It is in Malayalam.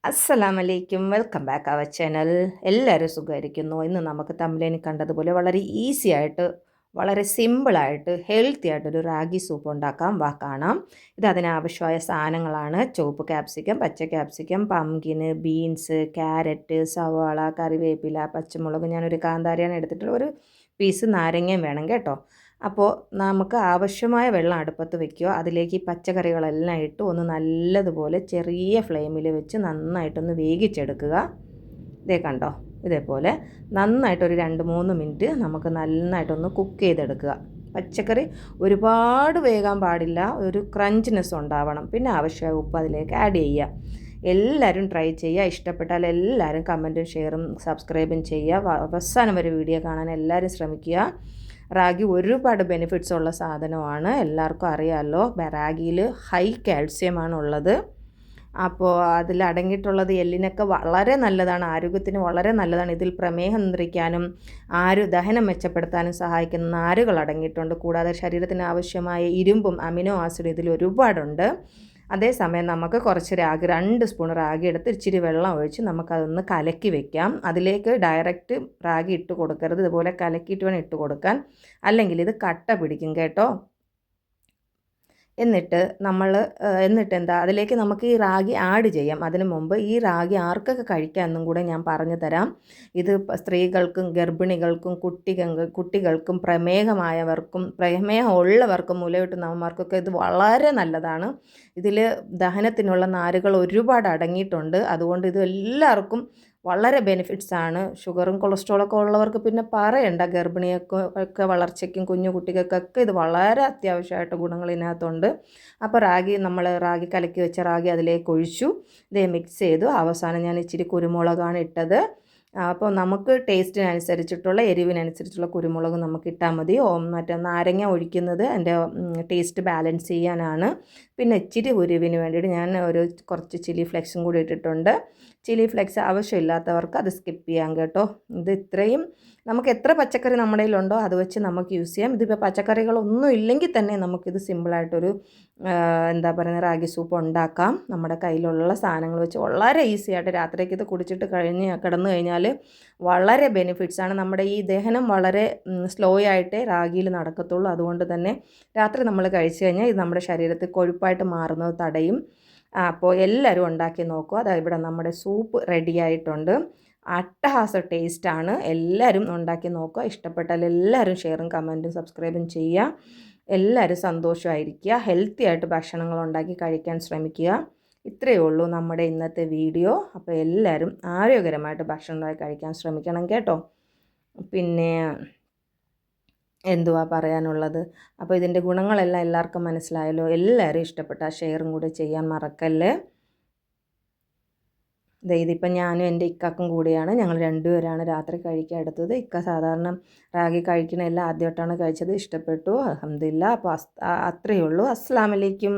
അസ്സലാമലൈക്കും, വെൽക്കം ബാക്ക് അവർ ചാനൽ. എല്ലാവരും സുഖമായിരിക്കുന്നു. ഇന്ന് നമുക്ക് തമ്മിലേനി കണ്ടതുപോലെ വളരെ ഈസി ആയിട്ട്, വളരെ സിമ്പിളായിട്ട്, ഹെൽത്തി ആയിട്ടൊരു റാഗി സൂപ്പ് ഉണ്ടാക്കാം. കാണാം. ഇത് അതിനാവശ്യമായ സാധനങ്ങളാണ്: ചുവപ്പ് ക്യാപ്സിക്കം, പച്ച ക്യാപ്സിക്കം, പംകിന്, ബീൻസ്, ക്യാരറ്റ്, സവാള, കറിവേപ്പില, പച്ചമുളക്. ഞാനൊരു കാന്താരിയാണ് എടുത്തിട്ടുള്ള ഒരു പീസ് നാരങ്ങയും വേണം കേട്ടോ. അപ്പോൾ നമുക്ക് ആവശ്യമായ വെള്ളം അടുപ്പത്ത് വെക്കുക. അതിലേക്ക് ഈ പച്ചക്കറികളെല്ലാം ഇട്ട് ഒന്ന് നല്ലതുപോലെ ചെറിയ ഫ്ലെയിമിൽ വെച്ച് നന്നായിട്ടൊന്ന് വേവിച്ചെടുക്കുക. ഇതേ കണ്ടോ, ഇതേപോലെ നന്നായിട്ടൊരു 2-3 മിനിറ്റ് നമുക്ക് നന്നായിട്ടൊന്ന് കുക്ക് ചെയ്തെടുക്കുക. പച്ചക്കറി ഒരുപാട് വേകാൻ പാടില്ല, ഒരു ക്രഞ്ചിനെസ് ഉണ്ടാവണം. പിന്നെ ആവശ്യമായ ഉപ്പ് അതിലേക്ക് ആഡ് ചെയ്യുക. എല്ലാവരും ട്രൈ ചെയ്യുക. ഇഷ്ടപ്പെട്ടാൽ എല്ലാവരും കമൻറ്റും ഷെയറും സബ്സ്ക്രൈബും ചെയ്യുക. അവസാനം വരെ വീഡിയോ കാണാൻ എല്ലാവരും ശ്രമിക്കുക. റാഗി ഒരുപാട് ബെനിഫിറ്റ്സ് ഉള്ള സാധനമാണ്, എല്ലാവർക്കും അറിയാമല്ലോ. റാഗിയിൽ ഹൈ കാൽസ്യമാണ് ഉള്ളത്. അപ്പോൾ അതിൽ അടങ്ങിയിട്ടുള്ളത് എല്ലിനൊക്കെ വളരെ നല്ലതാണ്, ആരോഗ്യത്തിന് വളരെ നല്ലതാണ്. ഇതിൽ പ്രമേഹം നിയന്ത്രിക്കാനും ദഹനം മെച്ചപ്പെടുത്താനും സഹായിക്കുന്ന നാരുകൾ അടങ്ങിയിട്ടുണ്ട്. കൂടാതെ ശരീരത്തിന് ആവശ്യമായ ഇരുമ്പും അമിനോ ആസിഡും ഇതിൽ ഒരുപാടുണ്ട്. അതേസമയം നമുക്ക് കുറച്ച് റാഗി, 2 സ്പൂൺ റാഗി എടുത്ത് ഇച്ചിരി വെള്ളം ഒഴിച്ച് നമുക്കതൊന്ന് കലക്കി വെക്കാം. അതിലേക്ക് ഡയറക്റ്റ് റാഗി ഇട്ട് കൊടുക്കരുത്, ഇതുപോലെ കലക്കിയിട്ട് വേണം ഇട്ട് കൊടുക്കാൻ, അല്ലെങ്കിൽ ഇത് കട്ട പിടിക്കും കേട്ടോ. എന്നിട്ട് അതിലേക്ക് നമുക്ക് ഈ റാഗി ആഡ് ചെയ്യാം. അതിന് മുമ്പ് ഈ റാഗി ആർക്കൊക്കെ കഴിക്കാമെന്നും കൂടെ ഞാൻ പറഞ്ഞു തരാം. ഇത് സ്ത്രീകൾക്കും ഗർഭിണികൾക്കും കുട്ടികൾക്കും പ്രമേഹം ഉള്ളവർക്കും മുലയൂട്ടുന്നവന്മാർക്കൊക്കെ ഇത് വളരെ നല്ലതാണ്. ഇതിൽ ദഹനത്തിനുള്ള നാരുകൾ ഒരുപാട് അടങ്ങിയിട്ടുണ്ട്. അതുകൊണ്ട് ഇത് എല്ലാവർക്കും വളരെ ബെനിഫിറ്റ്സാണ്. ഷുഗറും കൊളസ്ട്രോളൊക്കെ ഉള്ളവർക്ക് പിന്നെ പറയണ്ട. ഗർഭിണിയൊക്കെ വളർച്ചയ്ക്കും കുഞ്ഞു കുട്ടികൾക്കൊക്കെ ഇത് വളരെ അത്യാവശ്യമായിട്ട് ഗുണങ്ങൾ ഇതിനകത്തുണ്ട്. അപ്പോൾ നമ്മൾ റാഗി കലക്കി വെച്ച റാഗി അതിലേക്ക് ഒഴിച്ചു. ഇതേ മിക്സ് ചെയ്തു. അവസാനം ഞാൻ ഇച്ചിരി കുരുമുളകാണ് ഇട്ടത്. അപ്പോൾ നമുക്ക് ടേസ്റ്റിനനുസരിച്ചിട്ടുള്ള എരിവിനനുസരിച്ചുള്ള കുരുമുളക് നമുക്ക് ഇട്ടാൽ മതി. മറ്റേ നാരങ്ങ ഒഴിക്കുന്നത് എൻ്റെ ടേസ്റ്റ് ബാലൻസ് ചെയ്യാനാണ്. പിന്നെ ഇച്ചിരി എരിവിന് വേണ്ടിയിട്ട് ഞാൻ കുറച്ച് ചില്ലി ഫ്ലെക്സും കൂടി ഇട്ടിട്ടുണ്ട്. ചില്ലി ഫ്ലെക്സ് ആവശ്യമില്ലാത്തവർക്ക് അത് സ്കിപ്പ് ചെയ്യാം കേട്ടോ. ഇത് ഇത്രയും നമുക്ക് എത്ര പച്ചക്കറി നമ്മുടെ കയ്യിലുണ്ടോ അത് വെച്ച് നമുക്ക് യൂസ് ചെയ്യാം. ഇതിപ്പോൾ പച്ചക്കറികളൊന്നും ഇല്ലെങ്കിൽ തന്നെ നമുക്കിത് സിമ്പിളായിട്ടൊരു റാഗി സൂപ്പ് ഉണ്ടാക്കാം. നമ്മുടെ കയ്യിലുള്ള സാധനങ്ങൾ വെച്ച് വളരെ ഈസി ആയിട്ട്. രാത്രിക്ക് ഇത് കുടിച്ചിട്ട് കിടന്നു കഴിഞ്ഞാൽ വളരെ ബെനിഫിറ്റ്സാണ്. നമ്മുടെ ഈ ദഹനം വളരെ സ്ലോ ആയിട്ടേ റാഗിയിൽ നടക്കത്തുള്ളൂ. അതുകൊണ്ട് തന്നെ രാത്രി നമ്മൾ കഴിച്ചു കഴിഞ്ഞാൽ ഇത് നമ്മുടെ ശരീരത്തിൽ കൊഴുപ്പായിട്ട് മാറുന്നത് തടയും. അപ്പോൾ എല്ലാവരും ഉണ്ടാക്കി നോക്കുക. അതായത് ഇവിടെ നമ്മുടെ സൂപ്പ് റെഡി ആയിട്ടുണ്ട്. അട്ടഹാസ ടേസ്റ്റാണ്. എല്ലാവരും ഉണ്ടാക്കി നോക്കുക. ഇഷ്ടപ്പെട്ടാൽ എല്ലാവരും ഷെയറും കമൻറ്റും സബ്സ്ക്രൈബും ചെയ്യുക. എല്ലാവരും സന്തോഷമായിരിക്കുക. ഹെൽത്തി ആയിട്ട് ഭക്ഷണങ്ങൾ ഉണ്ടാക്കി കഴിക്കാൻ ശ്രമിക്കുക. ഇത്രയേ ഉള്ളൂ നമ്മുടെ ഇന്നത്തെ വീഡിയോ. അപ്പോൾ എല്ലാവരും ആരോഗ്യകരമായിട്ട് ഭക്ഷണം ഉണ്ടാക്കി കഴിക്കാൻ ശ്രമിക്കണം കേട്ടോ. പിന്നെ എന്തുവാ പറയാനുള്ളത്? അപ്പോൾ ഇതിൻ്റെ ഗുണങ്ങളെല്ലാം എല്ലാവർക്കും മനസ്സിലായല്ലോ. എല്ലാവരും ഇഷ്ടപ്പെട്ട ഷെയറും കൂടെ ചെയ്യാൻ മറക്കല്ലേ. ഇതിപ്പം ഞാനും എൻ്റെ ഇക്കാക്കും കൂടിയാണ്, ഞങ്ങൾ 2 പേരാണ് രാത്രി കഴിക്കാൻ എടുത്തത്. ഇക്ക സാധാരണ റാഗി കഴിക്കണതെല്ലാം ആദ്യമായിട്ടാണ് കഴിച്ചത്. ഇഷ്ടപ്പെട്ടു, അൽഹംദുലില്ലാ. അപ്പോൾ അത്രയേ ഉള്ളൂ. അസ്സലാമു അലൈക്കും.